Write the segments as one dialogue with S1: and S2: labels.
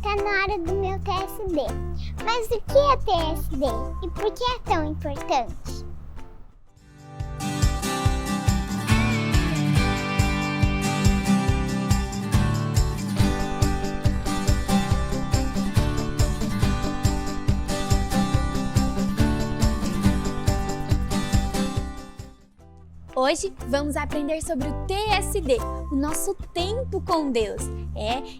S1: tá na hora do meu TSD. Mas o que é TSD e por que é tão importante?
S2: Hoje vamos aprender sobre o TSD, o nosso tempo com Deus.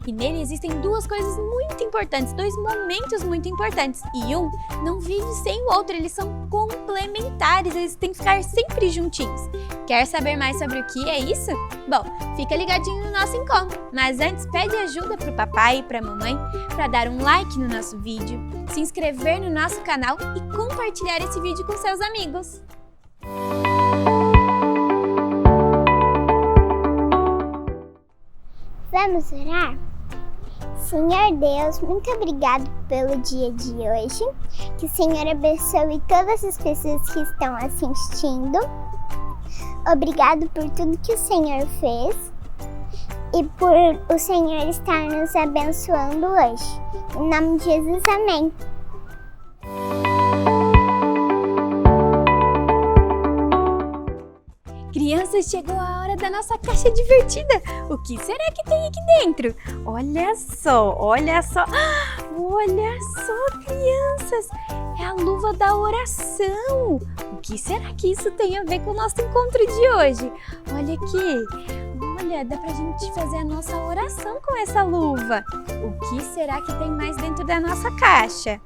S2: E nele existem duas coisas muito importantes, dois momentos muito importantes. E um não vive sem o outro, eles são complementares, eles têm que ficar sempre juntinhos. Quer saber mais sobre o que é isso? Bom, fica ligadinho no nosso encontro. Mas antes, pede ajuda para o papai e para a mamãe para dar um like no nosso vídeo, se inscrever no nosso canal e compartilhar esse vídeo com seus amigos.
S1: Vamos orar? Senhor Deus, muito obrigado pelo dia de hoje. Que o Senhor abençoe todas as pessoas que estão assistindo. Obrigado por tudo que o Senhor fez e por o Senhor estar nos abençoando hoje. Em nome de Jesus, amém.
S2: Crianças, chegou a hora da nossa caixa divertida. O que será que tem aqui dentro? Olha só, olha só. Olha só, crianças. É a luva da oração. O que será que isso tem a ver com o nosso encontro de hoje? Olha aqui. Olha, dá pra gente fazer a nossa oração com essa luva. O que será que tem mais dentro da nossa caixa?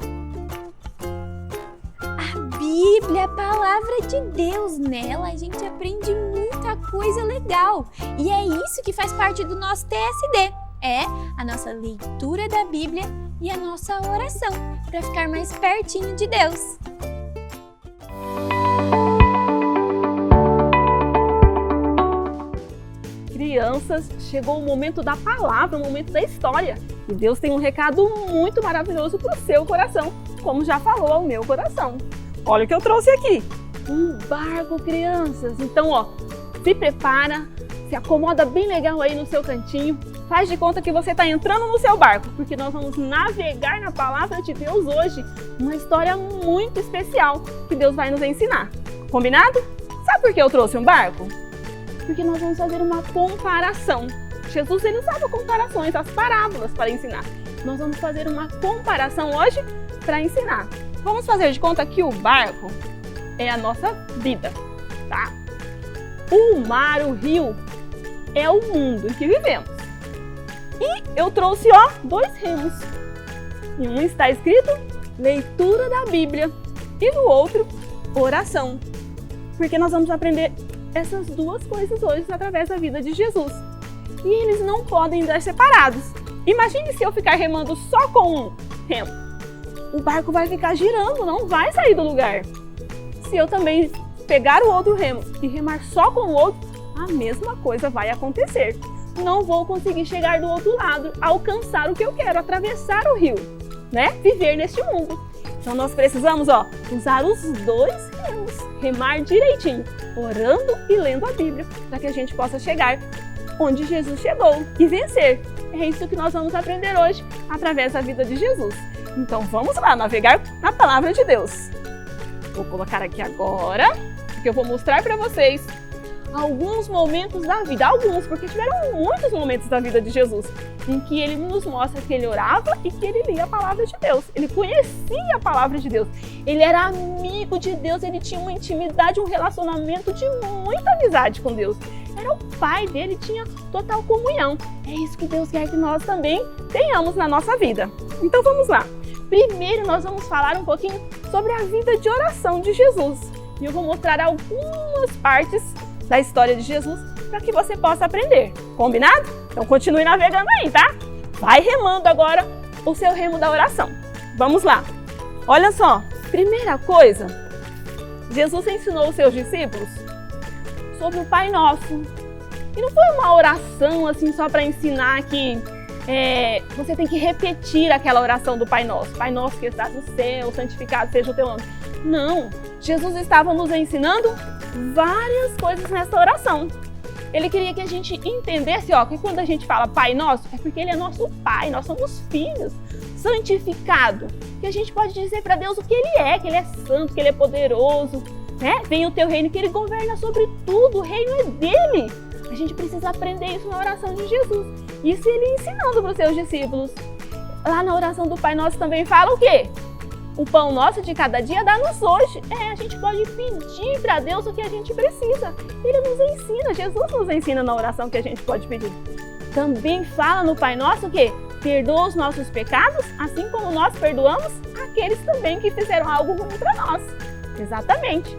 S2: Bíblia, a palavra de Deus. Nela a gente aprende muita coisa legal. E é isso que faz parte do nosso TSD. É a nossa leitura da Bíblia e a nossa oração, para ficar mais pertinho de Deus.
S3: Crianças, chegou o momento da palavra, o momento da história. E Deus tem um recado muito maravilhoso para o seu coração, como já falou ao meu coração. Olha o que eu trouxe aqui, um barco, crianças. Então, se prepara, se acomoda bem legal aí no seu cantinho, faz de conta que você está entrando no seu barco, porque nós vamos navegar na palavra de Deus hoje, uma história muito especial que Deus vai nos ensinar. Combinado? Sabe por que eu trouxe um barco? Porque nós vamos fazer uma comparação. Jesus, ele usava comparações, as parábolas para ensinar. Nós vamos fazer uma comparação hoje para ensinar. Vamos fazer de conta que o barco é a nossa vida, tá? O mar, o rio, é o mundo em que vivemos. E eu trouxe, dois remos. Em um está escrito leitura da Bíblia e no outro, oração. Porque nós vamos aprender essas duas coisas hoje através da vida de Jesus. E eles não podem andar separados. Imagine se eu ficar remando só com um remo. O barco vai ficar girando, não vai sair do lugar. Se eu também pegar o outro remo e remar só com o outro, a mesma coisa vai acontecer. Não vou conseguir chegar do outro lado, alcançar o que eu quero, atravessar o rio, né? Viver neste mundo. Então nós precisamos, usar os dois remos, remar direitinho, orando e lendo a Bíblia, para que a gente possa chegar onde Jesus chegou e vencer. É isso que nós vamos aprender hoje, através da vida de Jesus. Então vamos lá, navegar na palavra de Deus. Vou colocar aqui agora, porque eu vou mostrar para vocês alguns momentos da vida. Alguns, porque tiveram muitos momentos da vida de Jesus, em que ele nos mostra que ele orava e que ele lia a palavra de Deus. Ele conhecia a palavra de Deus. Ele era amigo de Deus, ele tinha uma intimidade, um relacionamento de muita amizade com Deus. Era o pai dele, tinha total comunhão. É isso que Deus quer que nós também tenhamos na nossa vida. Então vamos lá. Primeiro nós vamos falar um pouquinho sobre a vida de oração de Jesus. E eu vou mostrar algumas partes da história de Jesus para que você possa aprender. Combinado? Então continue navegando aí, tá? Vai remando agora o seu remo da oração. Vamos lá. Olha só, primeira coisa, Jesus ensinou os seus discípulos sobre o Pai Nosso. E não foi uma oração assim só para ensinar que você tem que repetir aquela oração do Pai Nosso. Pai Nosso que estás no céu, santificado seja o teu nome. Não, Jesus estava nos ensinando várias coisas nessa oração. Ele queria que a gente entendesse, que quando a gente fala Pai Nosso, é porque Ele é nosso Pai, nós somos filhos, santificado. Que a gente pode dizer para Deus o que Ele é santo, que Ele é poderoso, né? Vem o teu reino, que Ele governa sobre tudo, o reino é dele. A gente precisa aprender isso na oração de Jesus. Isso Ele ensinando para os seus discípulos. Lá na oração do Pai Nosso também fala o quê? O pão nosso de cada dia dá-nos hoje. A gente pode pedir para Deus o que a gente precisa. Ele nos ensina, Jesus nos ensina na oração que a gente pode pedir. Também fala no Pai Nosso o quê? Perdoa os nossos pecados, assim como nós perdoamos aqueles também que fizeram algo ruim para nós. Exatamente.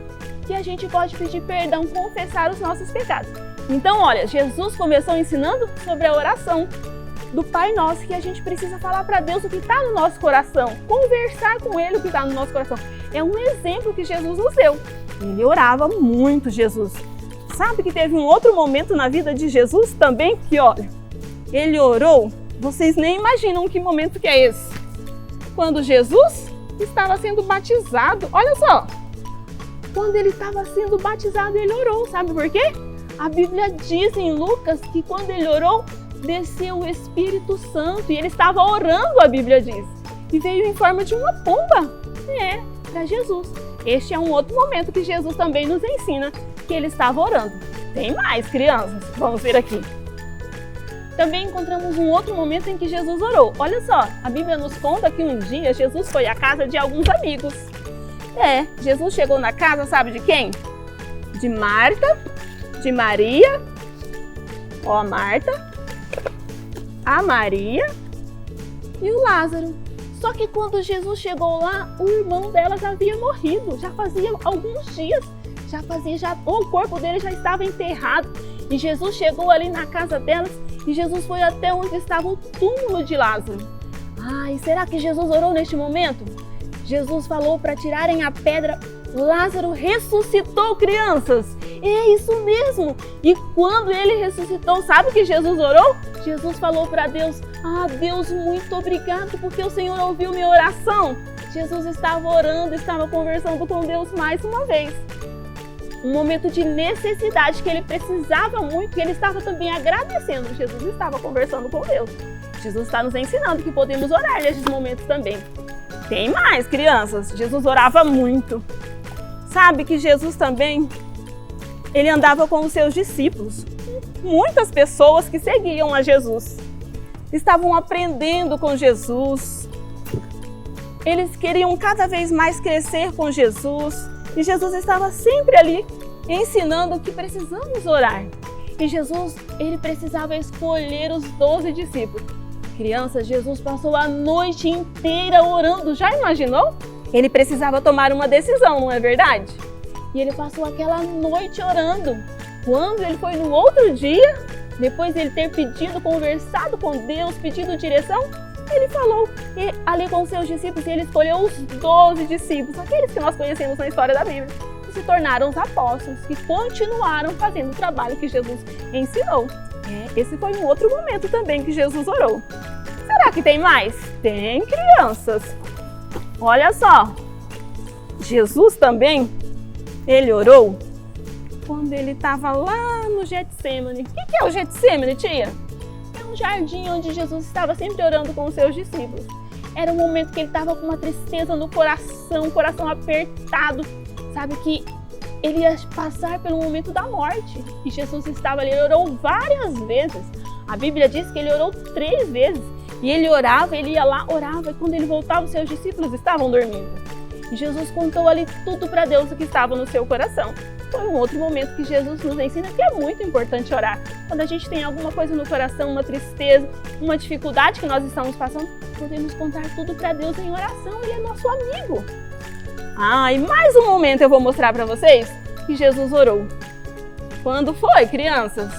S3: Que a gente pode pedir perdão, confessar os nossos pecados. Então, olha, Jesus começou ensinando sobre a oração do Pai Nosso, que a gente precisa falar para Deus o que está no nosso coração, conversar com Ele o que está no nosso coração. É um exemplo que Jesus nos deu. Ele orava muito, Jesus. Sabe que teve um outro momento na vida de Jesus também que, olha, Ele orou, vocês nem imaginam que momento que é esse. Quando Jesus estava sendo batizado, olha só, quando Ele estava sendo batizado, Ele orou, sabe por quê? A Bíblia diz em Lucas que quando Ele orou, desceu o Espírito Santo e Ele estava orando, a Bíblia diz. E veio em forma de uma pomba, para Jesus. Este é um outro momento que Jesus também nos ensina que Ele estava orando. Tem mais, crianças, vamos ver aqui. Também encontramos um outro momento em que Jesus orou. Olha só, a Bíblia nos conta que um dia Jesus foi à casa de alguns amigos. Jesus chegou na casa, sabe de quem? De Marta, de Maria, a Marta, a Maria e o Lázaro. Só que quando Jesus chegou lá, o irmão delas havia morrido. Já fazia alguns dias. O corpo dele já estava enterrado. E Jesus chegou ali na casa delas e Jesus foi até onde estava o túmulo de Lázaro. E será que Jesus orou neste momento? Jesus falou para tirarem a pedra. Lázaro ressuscitou, crianças. É isso mesmo. E quando ele ressuscitou, sabe o que Jesus orou? Jesus falou para Deus: Deus, muito obrigado porque o Senhor ouviu minha oração. Jesus estava orando, estava conversando com Deus mais uma vez. Um momento de necessidade que ele precisava muito, e ele estava também agradecendo. Jesus estava conversando com Deus. Jesus está nos ensinando que podemos orar nesses momentos também. Tem mais, crianças. Jesus orava muito. Sabe que Jesus também, ele andava com os seus discípulos. Muitas pessoas que seguiam a Jesus estavam aprendendo com Jesus. Eles queriam cada vez mais crescer com Jesus. E Jesus estava sempre ali ensinando que precisamos orar. E Jesus, ele precisava escolher os 12 discípulos. Crianças, Jesus passou a noite inteira orando. Já imaginou? Ele precisava tomar uma decisão, não é verdade? E ele passou aquela noite orando. Quando ele foi no outro dia, depois de ele ter pedido, conversado com Deus, pedido direção, ele falou ali com os seus discípulos, e ele escolheu os 12 discípulos, aqueles que nós conhecemos na história da Bíblia, que se tornaram os apóstolos, que continuaram fazendo o trabalho que Jesus ensinou. Esse foi um outro momento também que Jesus orou. Será que tem mais? Tem, crianças. Olha só, Jesus também, ele orou quando ele estava lá no Getsemane. O que é o Getsemane, tia? É um jardim onde Jesus estava sempre orando com os seus discípulos. Era um momento que ele estava com uma tristeza no coração, coração apertado. Sabe que ele ia passar pelo momento da morte. E Jesus estava ali, ele orou várias vezes. A Bíblia diz que ele orou 3 vezes. E ele orava, ele ia lá, orava. E quando ele voltava, os seus discípulos estavam dormindo. E Jesus contou ali tudo para Deus o que estava no seu coração. Foi um outro momento que Jesus nos ensina que é muito importante orar. Quando a gente tem alguma coisa no coração, uma tristeza, uma dificuldade que nós estamos passando, podemos contar tudo para Deus em oração. Ele é nosso amigo. E mais um momento eu vou mostrar para vocês que Jesus orou. Quando foi, crianças?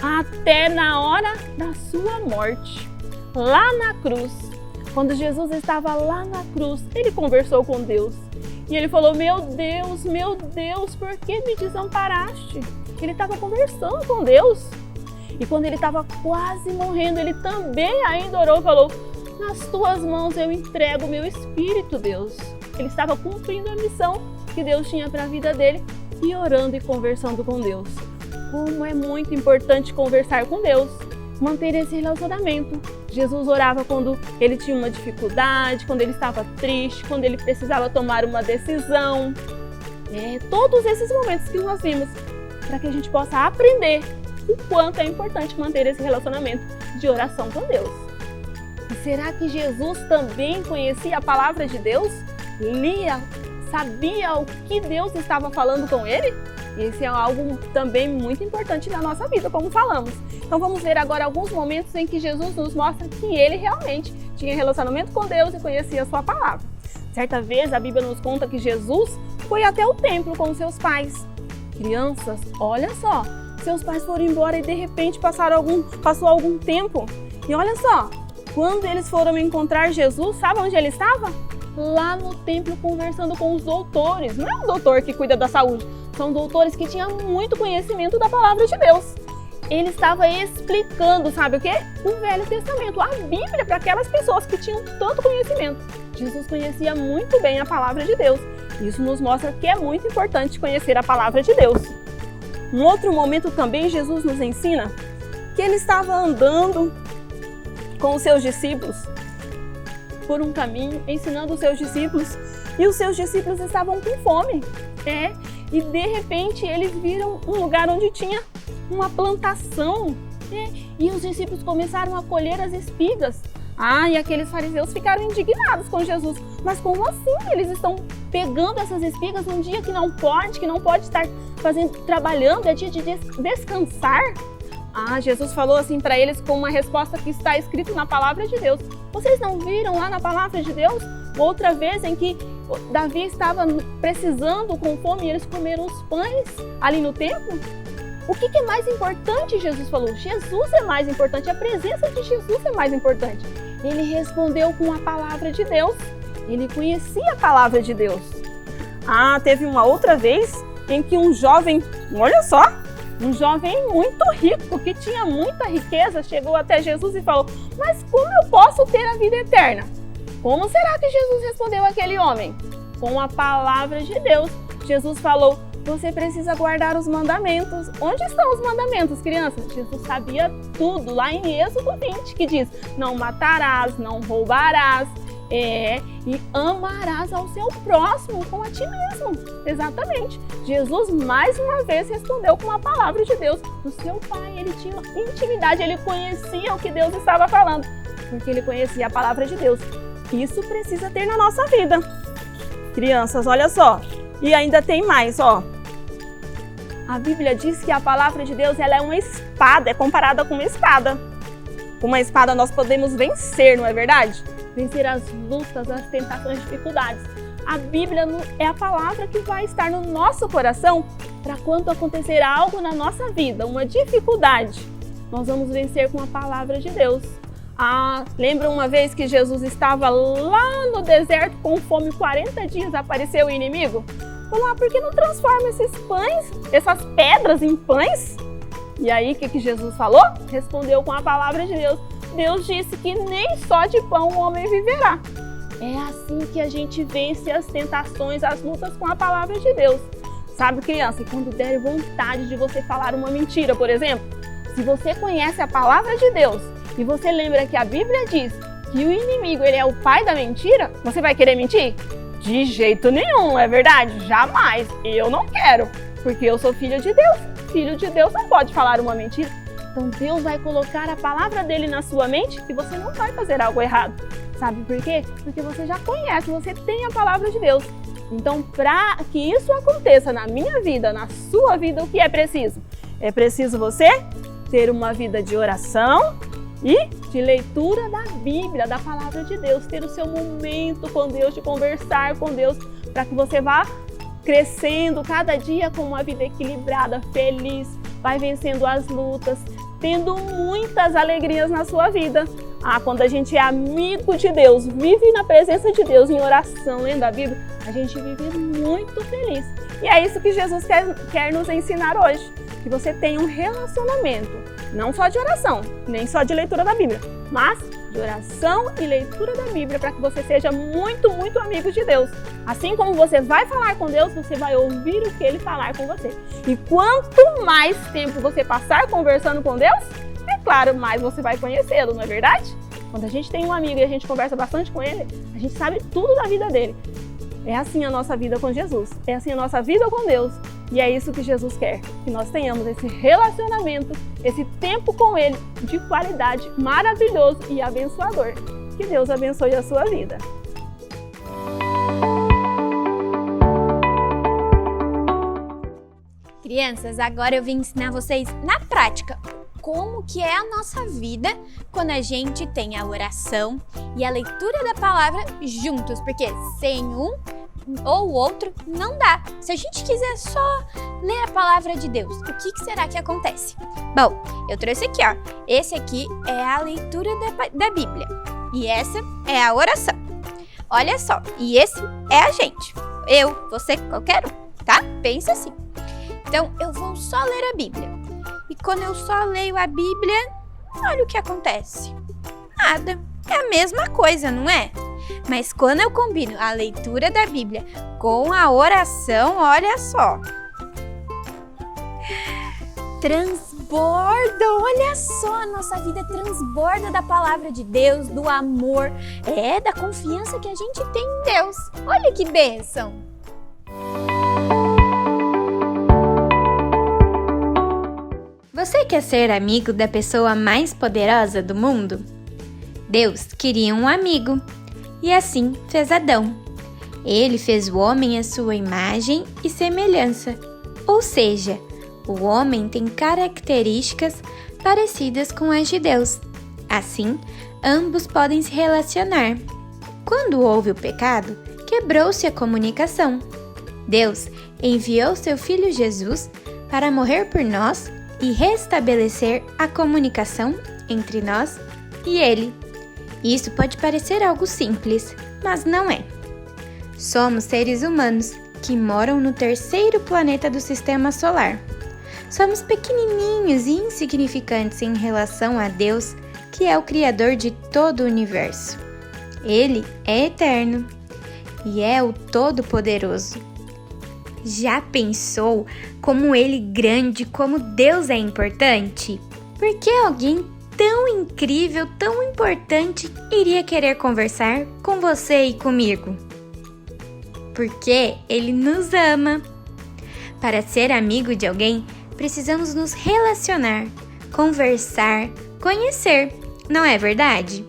S3: Até na hora da sua morte. Lá na cruz. Quando Jesus estava lá na cruz, ele conversou com Deus. E ele falou: meu Deus, por que me desamparaste? Ele estava conversando com Deus. E quando ele estava quase morrendo, ele também ainda orou e falou: nas tuas mãos eu entrego o meu espírito, Deus. Ele estava cumprindo a missão que Deus tinha para a vida dele e orando e conversando com Deus. como é muito importante conversar com Deus, manter esse relacionamento. Jesus orava quando ele tinha uma dificuldade, quando ele estava triste, quando ele precisava tomar uma decisão. Todos esses momentos que nós vimos, para que a gente possa aprender o quanto é importante manter esse relacionamento de oração com Deus. E será que Jesus também conhecia a palavra de Deus? Lia, sabia o que Deus estava falando com ele? Esse é algo também muito importante na nossa vida, como falamos. Então vamos ver agora alguns momentos em que Jesus nos mostra que ele realmente tinha relacionamento com Deus e conhecia a sua palavra. Certa vez a Bíblia nos conta que Jesus foi até o templo com seus pais. Crianças, olha só, seus pais foram embora e de repente passou algum tempo. E olha só, quando eles foram encontrar Jesus, sabe onde ele estava? Lá no templo conversando com os doutores. Não é um doutor que cuida da saúde, são doutores que tinham muito conhecimento da palavra de Deus. Ele estava explicando, sabe o quê? O Velho Testamento, a Bíblia, para aquelas pessoas que tinham tanto conhecimento. Jesus conhecia muito bem a palavra de Deus. Isso nos mostra que é muito importante conhecer a palavra de Deus. Um outro momento também Jesus nos ensina que ele estava andando com os seus discípulos por um caminho, ensinando os seus discípulos, e os seus discípulos estavam com fome. E de repente eles viram um lugar onde tinha uma plantação, e os discípulos começaram a colher as espigas. E aqueles fariseus ficaram indignados com Jesus. Mas como assim? Eles estão pegando essas espigas num dia que não pode estar trabalhando, é dia de descansar? Jesus falou assim para eles com uma resposta que está escrita na palavra de Deus. Vocês não viram lá na palavra de Deus? Outra vez em que Davi estava precisando, com fome, e eles comeram os pães ali no templo? O que é mais importante? Jesus falou. Jesus é mais importante, a presença de Jesus é mais importante. Ele respondeu com a palavra de Deus. Ele conhecia a palavra de Deus. Teve uma outra vez em que um jovem, olha só, um jovem muito rico, que tinha muita riqueza, chegou até Jesus e falou: mas como eu posso ter a vida eterna? Como será que Jesus respondeu àquele homem? Com a palavra de Deus. Jesus falou: você precisa guardar os mandamentos. Onde estão os mandamentos, crianças? Jesus sabia tudo, lá em Êxodo 20, que diz: não matarás, não roubarás, e amarás ao seu próximo como a ti mesmo. Exatamente. Jesus mais uma vez respondeu com a palavra de Deus. O seu pai, ele tinha intimidade, ele conhecia o que Deus estava falando, porque ele conhecia a palavra de Deus. Isso precisa ter na nossa vida. Crianças, olha só. E ainda tem mais, ó. A Bíblia diz que a palavra de Deus, ela é uma espada, é comparada com uma espada. Com uma espada nós podemos vencer, não é verdade? Vencer as lutas, as tentações, as dificuldades. A Bíblia é a palavra que vai estar no nosso coração para quando acontecer algo na nossa vida, uma dificuldade, nós vamos vencer com a palavra de Deus. Lembra uma vez que Jesus estava lá no deserto com fome, 40 dias, apareceu o inimigo? Falou: por que não transforma esses pães, essas pedras em pães? E aí, o que Jesus falou? Respondeu com a palavra de Deus. Deus disse que nem só de pão o homem viverá. É assim que a gente vence as tentações, as lutas com a palavra de Deus. Sabe, criança, quando der vontade de você falar uma mentira, por exemplo, se você conhece a palavra de Deus e você lembra que a Bíblia diz que o inimigo, ele é o pai da mentira, você vai querer mentir? De jeito nenhum, é verdade? Jamais. Eu não quero, porque eu sou filho de Deus. Filho de Deus não pode falar uma mentira. Então Deus vai colocar a palavra dele na sua mente e você não vai fazer algo errado. Sabe por quê? Porque você já conhece, você tem a palavra de Deus. Então, para que isso aconteça na minha vida, na sua vida, o que é preciso? É preciso você ter uma vida de oração e de leitura da Bíblia, da palavra de Deus. Ter o seu momento com Deus, de conversar com Deus, para que você vá crescendo cada dia com uma vida equilibrada, feliz, vai vencendo as lutas, tendo muitas alegrias na sua vida. Quando a gente é amigo de Deus, vive na presença de Deus, em oração, lendo a Bíblia, a gente vive muito feliz. E é isso que Jesus quer nos ensinar hoje, que você tenha um relacionamento, não só de oração, nem só de leitura da Bíblia, mas de oração e leitura da Bíblia para que você seja muito, muito amigo de Deus. Assim como você vai falar com Deus, você vai ouvir o que Ele falar com você. E quanto mais tempo você passar conversando com Deus, é claro, mais você vai conhecê-lo, não é verdade? Quando a gente tem um amigo e a gente conversa bastante com ele, a gente sabe tudo da vida dele. É assim a nossa vida com Jesus, é assim a nossa vida com Deus. E é isso que Jesus quer, que nós tenhamos esse relacionamento, esse tempo com Ele de qualidade maravilhoso e abençoador. Que Deus abençoe a sua vida.
S2: Crianças, agora eu vim ensinar vocês na prática como que é a nossa vida quando a gente tem a oração e a leitura da palavra juntos, porque sem um ou o outro não dá. Se a gente quiser só ler a palavra de Deus, o que será que acontece? Bom, eu trouxe aqui, ó. Esse aqui é a leitura da Bíblia e essa é a oração. Olha só, e esse é a gente. Eu, você, qualquer um, tá? Pensa assim. Então, eu vou só ler a Bíblia. E quando eu só leio a Bíblia, olha o que acontece. Nada. É a mesma coisa, não é? Mas quando eu combino a leitura da Bíblia com a oração, olha só. Transborda, olha só, a nossa vida transborda da palavra de Deus, do amor, da confiança que a gente tem em Deus. Olha que bênção! Você quer ser amigo da pessoa mais poderosa do mundo? Deus queria um amigo e assim fez Adão. Ele fez o homem à sua imagem e semelhança, ou seja, o homem tem características parecidas com as de Deus. Assim, ambos podem se relacionar. Quando houve o pecado, quebrou-se a comunicação. Deus enviou seu Filho Jesus para morrer por nós e restabelecer a comunicação entre nós e Ele. Isso pode parecer algo simples, mas não é. Somos seres humanos que moram no terceiro planeta do Sistema Solar. Somos pequenininhos e insignificantes em relação a Deus, que é o Criador de todo o universo. Ele é eterno e é o Todo-Poderoso. Já pensou como Ele grande, como Deus é importante? Por que alguém tão incrível, tão importante, iria querer conversar com você e comigo? Porque Ele nos ama. Para ser amigo de alguém, precisamos nos relacionar, conversar, conhecer, não é verdade?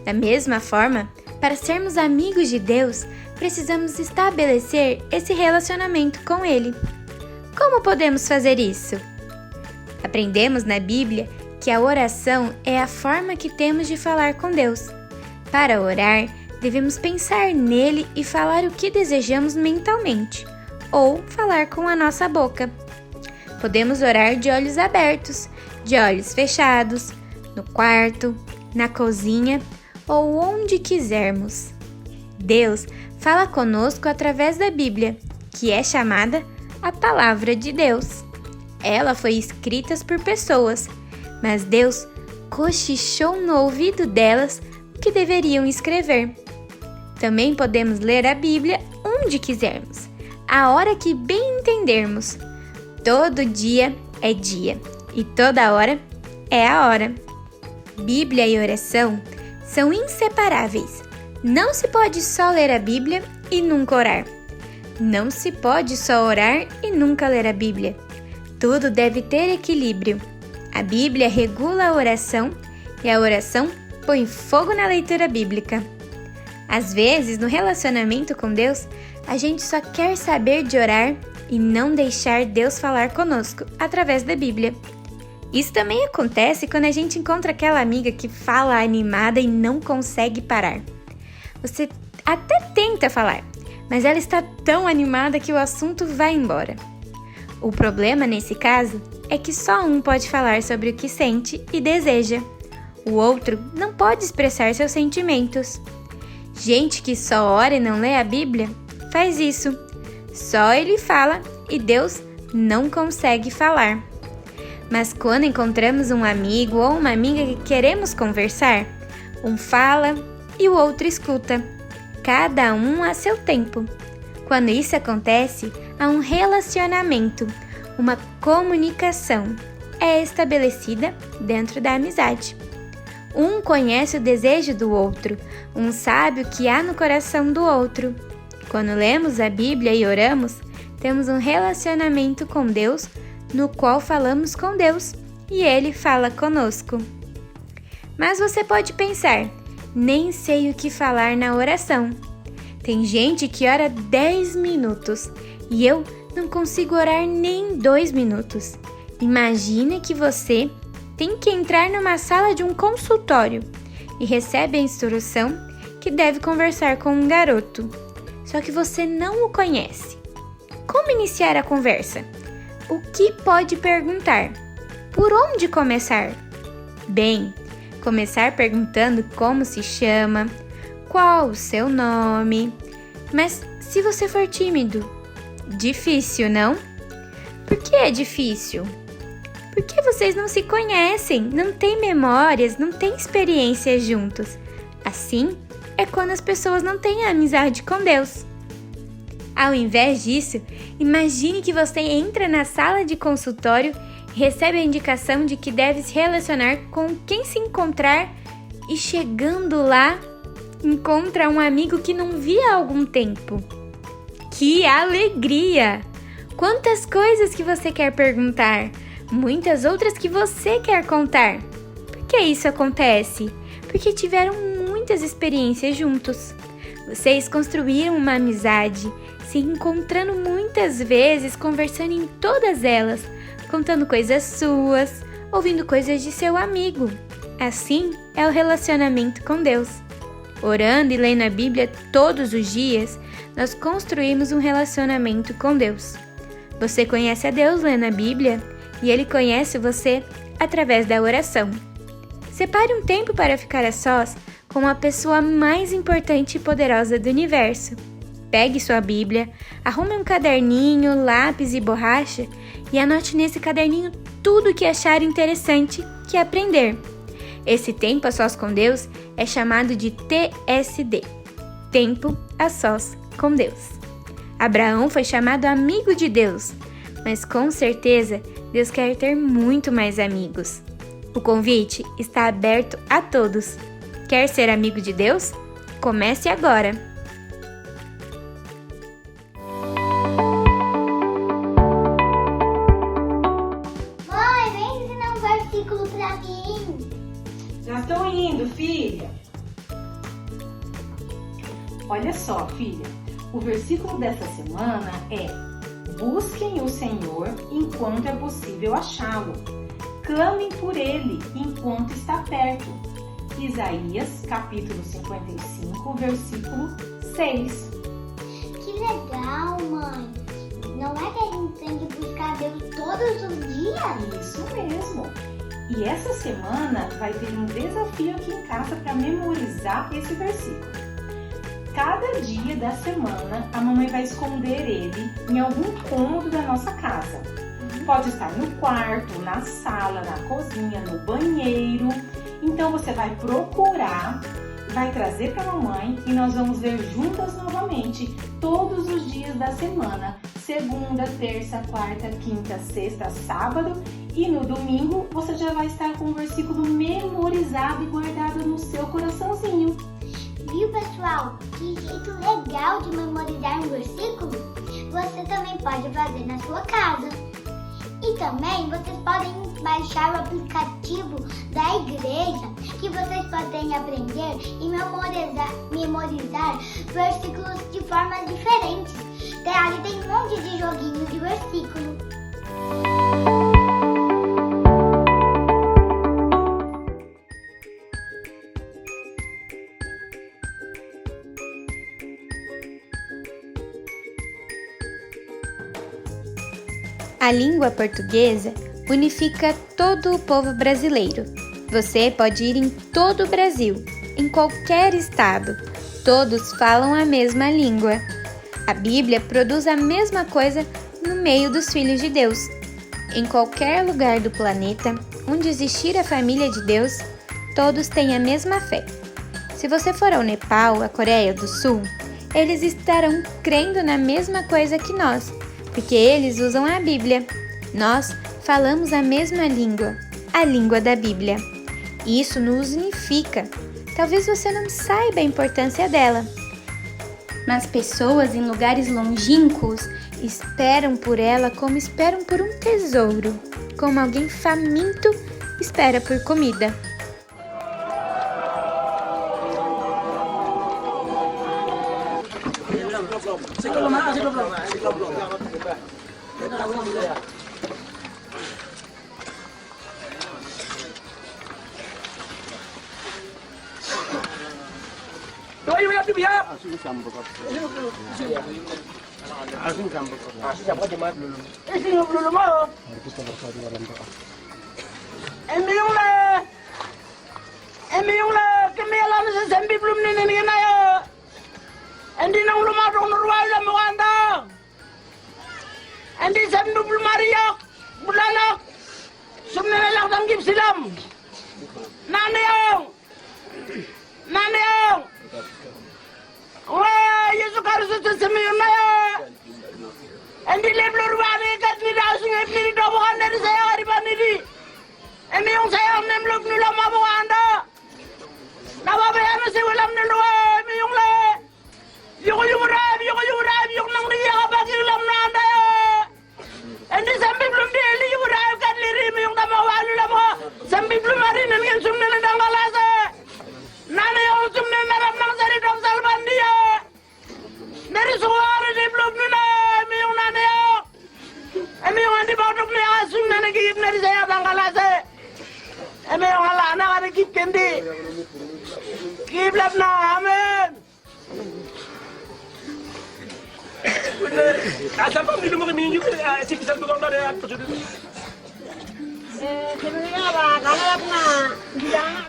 S2: Da mesma forma, para sermos amigos de Deus, precisamos estabelecer esse relacionamento com Ele. Como podemos fazer isso? Aprendemos na Bíblia que a oração é a forma que temos de falar com Deus. Para orar, devemos pensar nele e falar o que desejamos mentalmente, ou falar com a nossa boca. Podemos orar de olhos abertos, de olhos fechados, no quarto, na cozinha ou onde quisermos. Deus fala conosco através da Bíblia, que é chamada a Palavra de Deus. Ela foi escrita por pessoas, mas Deus cochichou no ouvido delas o que deveriam escrever. Também podemos ler a Bíblia onde quisermos, a hora que bem entendermos. Todo dia é dia e toda hora é a hora. Bíblia e oração são inseparáveis. Não se pode só ler a Bíblia e nunca orar. Não se pode só orar e nunca ler a Bíblia. Tudo deve ter equilíbrio. A Bíblia regula a oração e a oração põe fogo na leitura bíblica. Às vezes, no relacionamento com Deus, a gente só quer saber de orar e não deixar Deus falar conosco através da Bíblia. Isso também acontece quando a gente encontra aquela amiga que fala animada e não consegue parar. Você até tenta falar, mas ela está tão animada que o assunto vai embora. O problema nesse caso é que só um pode falar sobre o que sente e deseja. O outro não pode expressar seus sentimentos. Gente que só ora e não lê a Bíblia faz isso. Só ele fala e Deus não consegue falar. Mas quando encontramos um amigo ou uma amiga que queremos conversar,
S4: Um fala e o outro escuta, cada um a seu tempo. Quando isso acontece, há um relacionamento, uma comunicação é estabelecida dentro da amizade. Um conhece o desejo do outro, um sabe o que há no coração do outro. Quando lemos a Bíblia e oramos, temos um relacionamento com Deus, no qual falamos com Deus e Ele fala conosco. Mas você pode pensar, nem sei o que falar na oração. Tem gente que ora 10 minutos e eu não consigo orar nem 2 minutos. Imagine que você tem que entrar numa sala de um consultório e recebe a instrução que deve conversar com um garoto. Só que você não o conhece. Como iniciar a conversa? O que pode perguntar? Por onde começar? Bem, começar perguntando como se chama, qual o seu nome. Mas se você for tímido, difícil, não? Por que é difícil? Porque vocês não se conhecem, não têm memórias, não têm experiências juntos. Assim é quando as pessoas não têm amizade com Deus. Ao invés disso, imagine que você entra na sala de consultório e recebe a indicação de que deve se relacionar com quem se encontrar e chegando lá, encontra um amigo que não via há algum tempo. Que alegria! Quantas coisas que você quer perguntar! Muitas outras que você quer contar. Por que isso acontece? Porque tiveram muitas experiências juntos. Vocês construíram uma amizade, se encontrando muitas vezes, conversando em todas elas, contando coisas suas, ouvindo coisas de seu amigo. Assim é o relacionamento com Deus. Orando e lendo a Bíblia todos os dias, nós construímos um relacionamento com Deus. Você conhece a Deus lendo a Bíblia? E Ele conhece você através da oração. Separe um tempo para ficar a sós com a pessoa mais importante e poderosa do universo. Pegue sua Bíblia, arrume um caderninho, lápis e borracha e anote nesse caderninho tudo o que achar interessante que aprender. Esse tempo a sós com Deus é chamado de TSD, Tempo a Sós com Deus. Abraão foi chamado amigo de Deus, mas com certeza Deus quer ter muito mais amigos. O convite está aberto a todos. Quer ser amigo de Deus? Comece agora!
S1: Mãe, vem ensinar um versículo pra mim.
S5: Já estou indo, filha. Olha só, filha. O versículo dessa semana é: busquem o Senhor enquanto é possível achá-lo. Clamem por Ele enquanto está perto. Isaías, capítulo 55, versículo 6.
S1: Que legal, mãe. Não é que a gente tem que buscar Deus todos os dias?
S5: Isso mesmo. E essa semana vai ter um desafio aqui em casa para memorizar esse versículo. Cada dia da semana, a mamãe vai esconder ele em algum cômodo da nossa casa. Pode estar no quarto, na sala, na cozinha, no banheiro. Então você vai procurar, vai trazer para a mamãe e nós vamos ver juntas novamente todos os dias da semana. Segunda, terça, quarta, quinta, sexta, sábado e no domingo você já vai estar com o versículo memorizado e guardado no seu coraçãozinho.
S1: Viu, pessoal? Que jeito legal de memorizar um versículo? Você também pode fazer na sua casa. E também vocês podem baixar o aplicativo da igreja, que vocês podem aprender e memorizar versículos de formas diferentes. Ali tem um monte de joguinhos de versículo.
S4: A língua portuguesa unifica todo o povo brasileiro. Você pode ir em todo o Brasil, em qualquer estado. Todos falam a mesma língua. A Bíblia produz a mesma coisa no meio dos filhos de Deus. Em qualquer lugar do planeta onde existir a família de Deus, todos têm a mesma fé. Se você for ao Nepal, à Coreia do Sul, eles estarão crendo na mesma coisa que nós, porque eles usam a Bíblia. Nós falamos a mesma língua, a língua da Bíblia. Isso nos unifica. Talvez você não saiba a importância dela, mas pessoas em lugares longínquos esperam por ela como esperam por um tesouro, como alguém faminto espera por comida.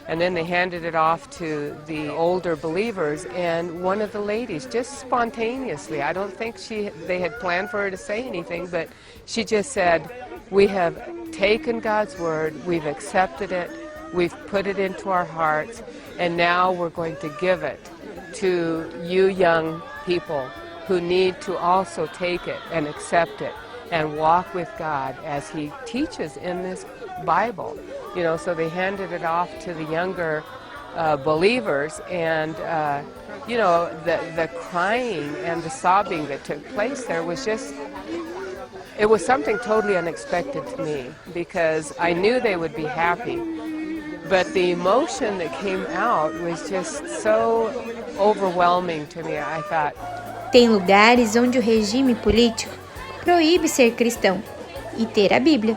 S6: And then they handed it off to the older believers, and one of the ladies, just spontaneously, I don't think they had planned for her to say anything, but she just said, "We have taken God's word, we've accepted it, we've put it into our hearts, and now we're going to give it to you young people who need to also take it and accept it and walk with God as He teaches in this Bible." You know, so they handed it off to the younger believers, and you know, the crying and the sobbing that took place there was just, it was something totally unexpected to me, because I knew they would be happy, but the emotion that came out was just so overwhelming to me. I thought,
S4: tem lugares onde o regime político proíbe ser cristão e ter a Bíblia.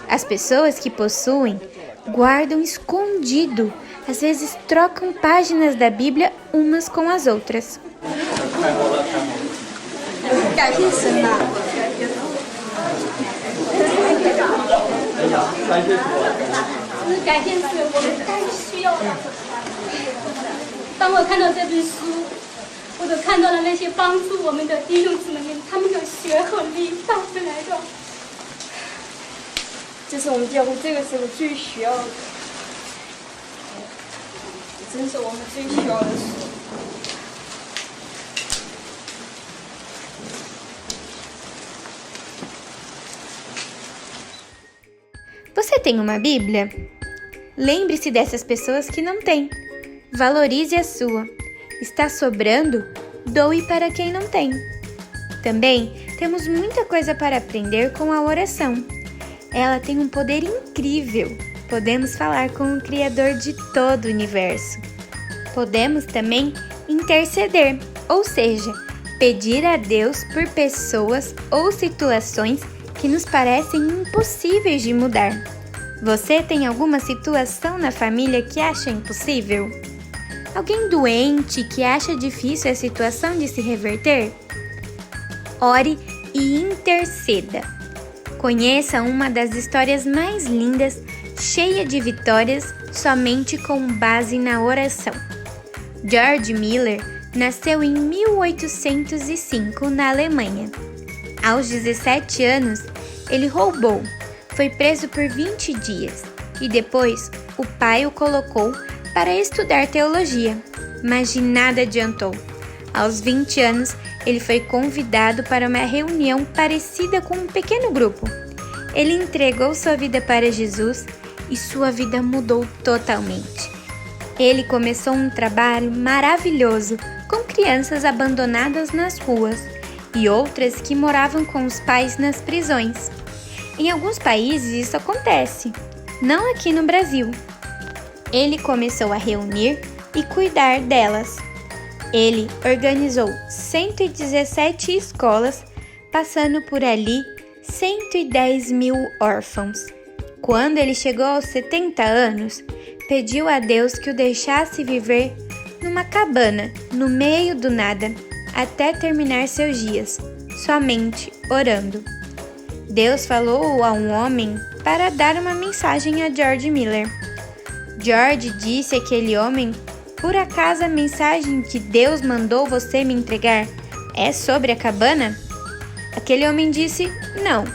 S4: As pessoas que possuem guardam escondido, às vezes trocam páginas da Bíblia umas com as outras. Você tem uma Bíblia? Lembre-se dessas pessoas que não têm. Valorize a sua. Está sobrando? Doe para quem não tem. Também temos muita coisa para aprender com a oração. Ela tem um poder incrível. Podemos falar com o Criador de todo o universo. Podemos também interceder, ou seja, pedir a Deus por pessoas ou situações que nos parecem impossíveis de mudar. Você tem alguma situação na família que acha impossível? Alguém doente que acha difícil a situação de se reverter? Ore e interceda. Conheça uma das histórias mais lindas, cheia de vitórias, somente com base na oração. George Miller nasceu em 1805 na Alemanha. Aos 17 anos, ele roubou, foi preso por 20 dias e depois o pai o colocou para estudar teologia, mas de nada adiantou. Aos 20 anos, ele foi convidado para uma reunião parecida com um pequeno grupo. Ele entregou sua vida para Jesus e sua vida mudou totalmente. Ele começou um trabalho maravilhoso com crianças abandonadas nas ruas e outras que moravam com os pais nas prisões. Em alguns países isso acontece, não aqui no Brasil. Ele começou a reunir e cuidar delas. Ele organizou 117 escolas, passando por ali 110 mil órfãos. Quando ele chegou aos 70 anos, pediu a Deus que o deixasse viver numa cabana, no meio do nada, até terminar seus dias, somente orando. Deus falou a um homem para dar uma mensagem a George Miller. George disse àquele homem: "Por acaso a mensagem que Deus mandou você me entregar é sobre a cabana?" Aquele homem disse: "Não,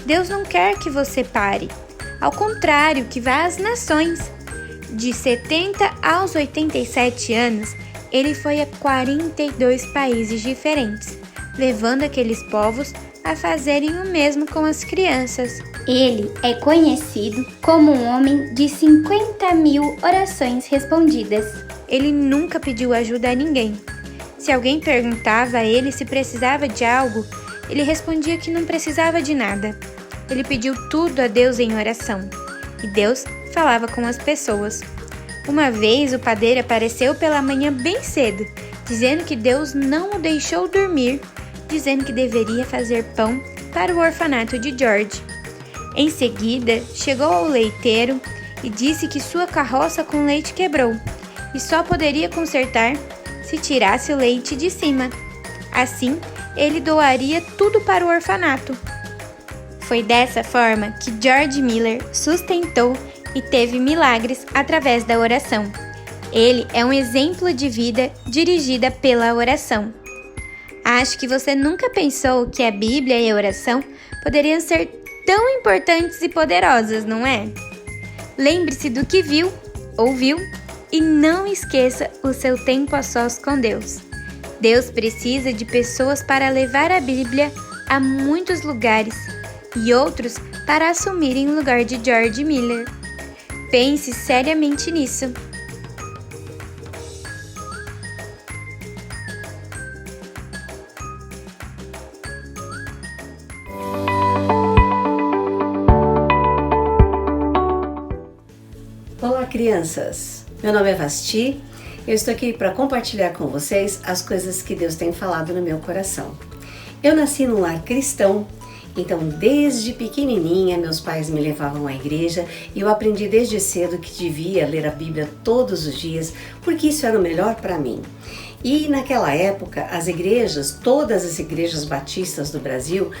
S4: Deus não quer que você pare. Ao contrário, que vá às nações." De 70 aos 87 anos, ele foi a 42 países diferentes, levando aqueles povos a fazerem o mesmo com as crianças.
S1: Ele é conhecido como um homem de 50 mil orações respondidas.
S4: Ele nunca pediu ajuda a ninguém. Se alguém perguntava a ele se precisava de algo, ele respondia que não precisava de nada. Ele pediu tudo a Deus em oração, e Deus falava com as pessoas. Uma vez o padeiro apareceu pela manhã bem cedo, dizendo que Deus não o deixou dormir, dizendo que deveria fazer pão para o orfanato de George. Em seguida, chegou ao leiteiro e disse que sua carroça com leite quebrou e só poderia consertar se tirasse o leite de cima. Assim, ele doaria tudo para o orfanato. Foi dessa forma que George Miller sustentou e teve milagres através da oração. Ele é um exemplo de vida dirigida pela oração. Acho que você nunca pensou que a Bíblia e a oração poderiam ser tão importantes e poderosas, não é? Lembre-se do que viu, ouviu e não esqueça o seu tempo a sós com Deus. Deus precisa de pessoas para levar a Bíblia a muitos lugares e outros para assumirem o lugar de George Miller. Pense seriamente nisso.
S7: Olá, crianças! Meu nome é Vasti. Eu estou aqui para compartilhar com vocês as coisas que Deus tem falado no meu coração. Eu nasci num lar cristão, então desde pequenininha meus pais me levavam à igreja e eu aprendi desde cedo que devia ler a Bíblia todos os dias, porque isso era o melhor para mim. E naquela época, as igrejas, todas as igrejas batistas do Brasil,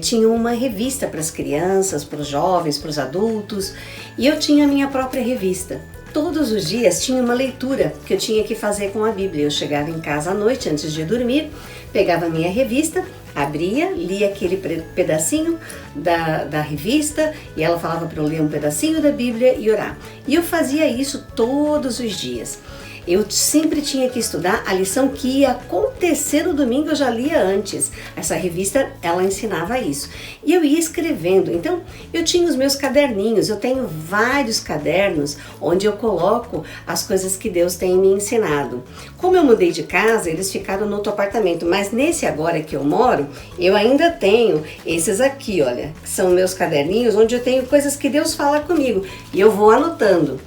S7: tinham uma revista para as crianças, para os jovens, para os adultos, e eu tinha a minha própria revista. Todos os dias tinha uma leitura que eu tinha que fazer com a Bíblia. Eu chegava em casa à noite, antes de dormir, pegava a minha revista, abria, lia aquele pedacinho da revista e ela falava para eu ler um pedacinho da Bíblia e orar. E eu fazia isso todos os dias. Eu sempre tinha que estudar a lição que ia acontecer no domingo, eu já lia antes. Essa revista, ela ensinava isso. E eu ia escrevendo. Então, eu tinha os meus caderninhos. Eu tenho vários cadernos onde eu coloco as coisas que Deus tem me ensinado. Como eu mudei de casa, eles ficaram no outro apartamento. Mas nesse agora que eu moro, eu ainda tenho esses aqui, olha. Que são meus caderninhos onde eu tenho coisas que Deus fala comigo. E eu vou anotando.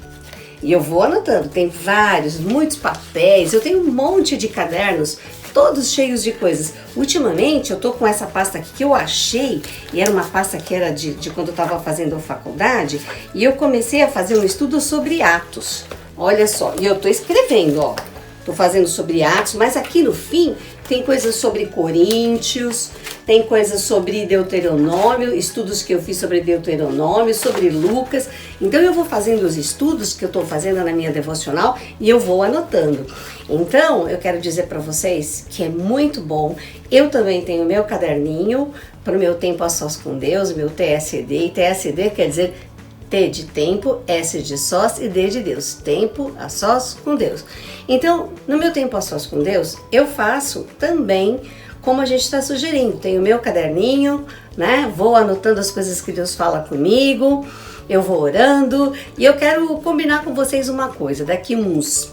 S7: Tem vários, muitos papéis, eu tenho um monte de cadernos, todos cheios de coisas. Ultimamente eu tô com essa pasta aqui que eu achei, e era uma pasta que era de quando eu estava fazendo a faculdade, e eu comecei a fazer um estudo sobre Atos. Olha só, e eu tô escrevendo, ó, tô fazendo sobre Atos, mas aqui no fim tem coisas sobre Coríntios, tem coisas sobre Deuteronômio, estudos que eu fiz sobre Deuteronômio, sobre Lucas. Então eu vou fazendo os estudos que eu estou fazendo na minha devocional e eu vou anotando. Então eu quero dizer para vocês que é muito bom. Eu também tenho meu caderninho para o meu tempo a sós com Deus, meu TSD. E TSD quer dizer T de tempo, S de sós e D de Deus. Tempo a sós com Deus. Então, no meu tempo a sós com Deus, eu faço também como a gente está sugerindo. Tenho o meu caderninho, né? Vou anotando as coisas que Deus fala comigo, eu vou orando e eu quero combinar com vocês uma coisa. Daqui uns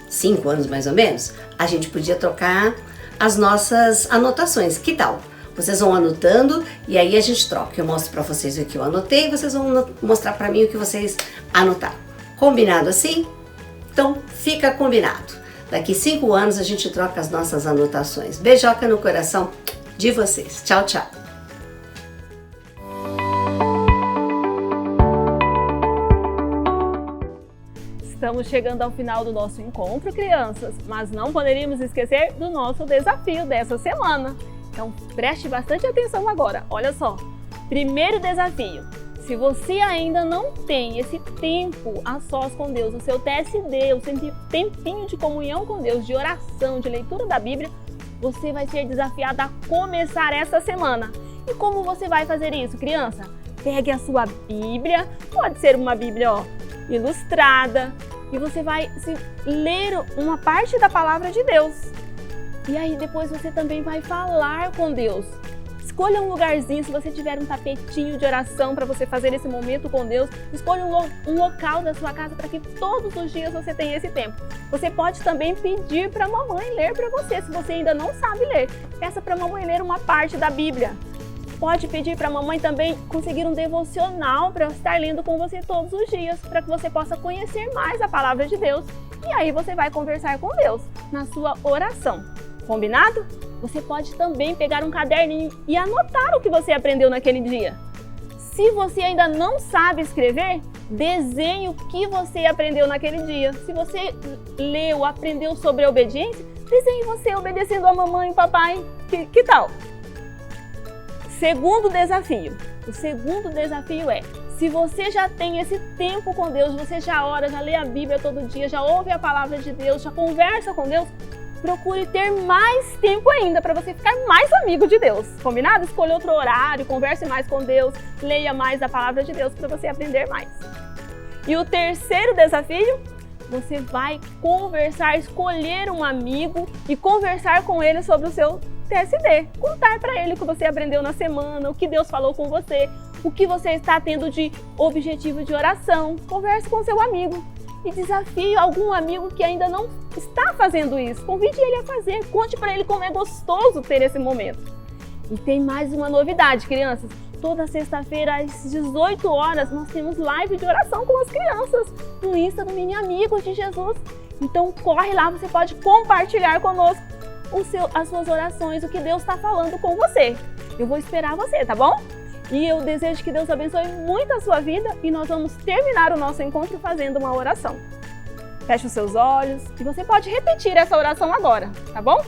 S7: 5 anos mais ou menos, a gente podia trocar as nossas anotações. Que tal? Vocês vão anotando e aí a gente troca. Eu mostro para vocês o que eu anotei e vocês vão mostrar para mim o que vocês anotaram. Combinado assim? Então fica combinado. Daqui 5 anos a gente troca as nossas anotações. Beijoca no coração de vocês. Tchau, tchau.
S3: Estamos chegando ao final do nosso encontro, crianças, mas não poderíamos esquecer do nosso desafio dessa semana. Então preste bastante atenção agora. Olha só, primeiro desafio. Se você ainda não tem esse tempo a sós com Deus, o seu TSD, o seu tempinho de comunhão com Deus, de oração, de leitura da Bíblia, você vai ser desafiado a começar essa semana. E como você vai fazer isso, criança? Pegue a sua Bíblia, pode ser uma Bíblia ilustrada, e você vai ler uma parte da palavra de Deus. E aí depois você também vai falar com Deus. Escolha um lugarzinho, se você tiver um tapetinho de oração para você fazer esse momento com Deus, escolha um local da sua casa para que todos os dias você tenha esse tempo. Você pode também pedir para a mamãe ler para você, se você ainda não sabe ler. Peça para a mamãe ler uma parte da Bíblia. Pode pedir para a mamãe também conseguir um devocional para estar lendo com você todos os dias, para que você possa conhecer mais a palavra de Deus. E aí você vai conversar com Deus na sua oração. Combinado? Você pode também pegar um caderninho e anotar o que você aprendeu naquele dia. Se você ainda não sabe escrever, desenhe o que você aprendeu naquele dia. Se você leu, aprendeu sobre obediência, desenhe você obedecendo a mamãe e papai. Que tal? Segundo desafio. O segundo desafio é, se você já tem esse tempo com Deus, você já ora, já lê a Bíblia todo dia, já ouve a palavra de Deus, já conversa com Deus, procure ter mais tempo ainda para você ficar mais amigo de Deus. Combinado? Escolha outro horário, converse mais com Deus, leia mais a palavra de Deus para você aprender mais. E o terceiro desafio, você vai conversar, escolher um amigo e conversar com ele sobre o seu TSD. Contar para ele o que você aprendeu na semana, o que Deus falou com você, o que você está tendo de objetivo de oração. Converse com seu amigo. E desafie algum amigo que ainda não está fazendo isso. Convide ele a fazer. Conte para ele como é gostoso ter esse momento. E tem mais uma novidade, crianças. Toda sexta-feira, às 18 horas, nós temos live de oração com as crianças no Insta do Mini Amigos de Jesus. Então, corre lá, você pode compartilhar conosco as suas orações, o que Deus está falando com você. Eu vou esperar você, tá bom? E eu desejo que Deus abençoe muito a sua vida e nós vamos terminar o nosso encontro fazendo uma oração. Feche os seus olhos e você pode repetir essa oração agora, tá bom?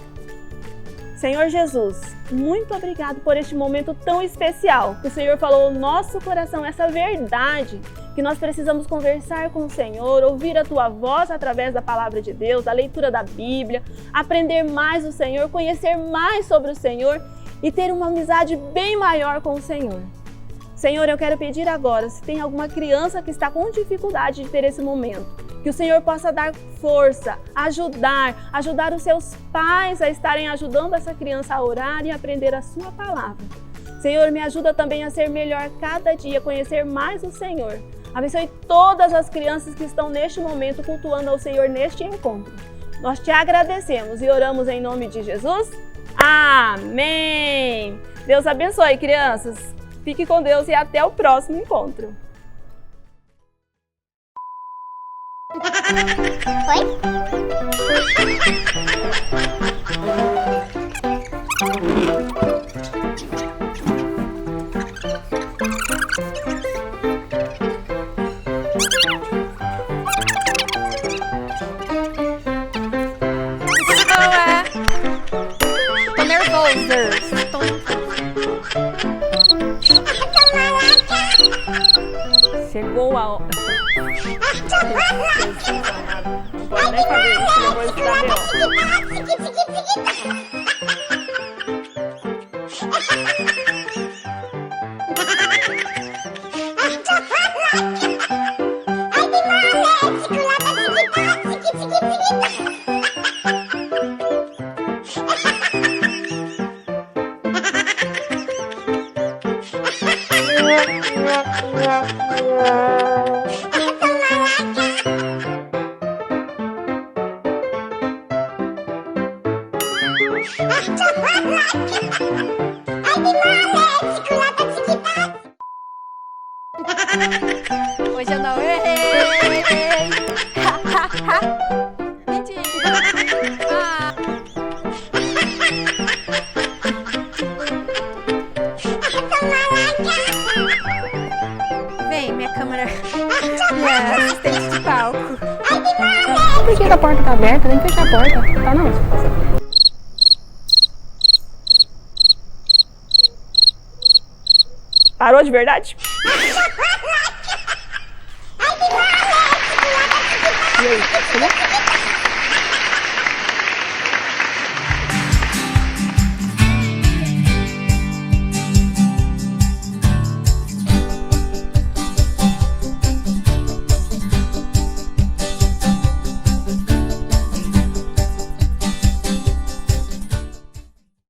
S3: Senhor Jesus, muito obrigado por este momento tão especial. O Senhor falou no nosso coração essa verdade, que nós precisamos conversar com o Senhor, ouvir a Tua voz através da palavra de Deus, da leitura da Bíblia, aprender mais do Senhor, conhecer mais sobre o Senhor e ter uma amizade bem maior com o Senhor. Senhor, eu quero pedir agora, se tem alguma criança que está com dificuldade de ter esse momento, que o Senhor possa dar força, ajudar os seus pais a estarem ajudando essa criança a orar e aprender a sua palavra. Senhor, me ajuda também a ser melhor cada dia, conhecer mais o Senhor. Abençoe todas as crianças que estão neste momento cultuando ao Senhor neste encontro. Nós te agradecemos e oramos em nome de Jesus. Amém! Deus abençoe, crianças. Fique com Deus e até o próximo encontro.
S2: Tô nervosa.
S3: Chegou a hora. Não pode nem fazer isso, depois dá B.O.
S2: Hoje eu não errei! Mentira! Ah. Vem, minha câmera. Minha assistente de palco.
S3: Por que a porta tá aberta? Nem fechar a porta. Tá não, Parou de verdade? E aí,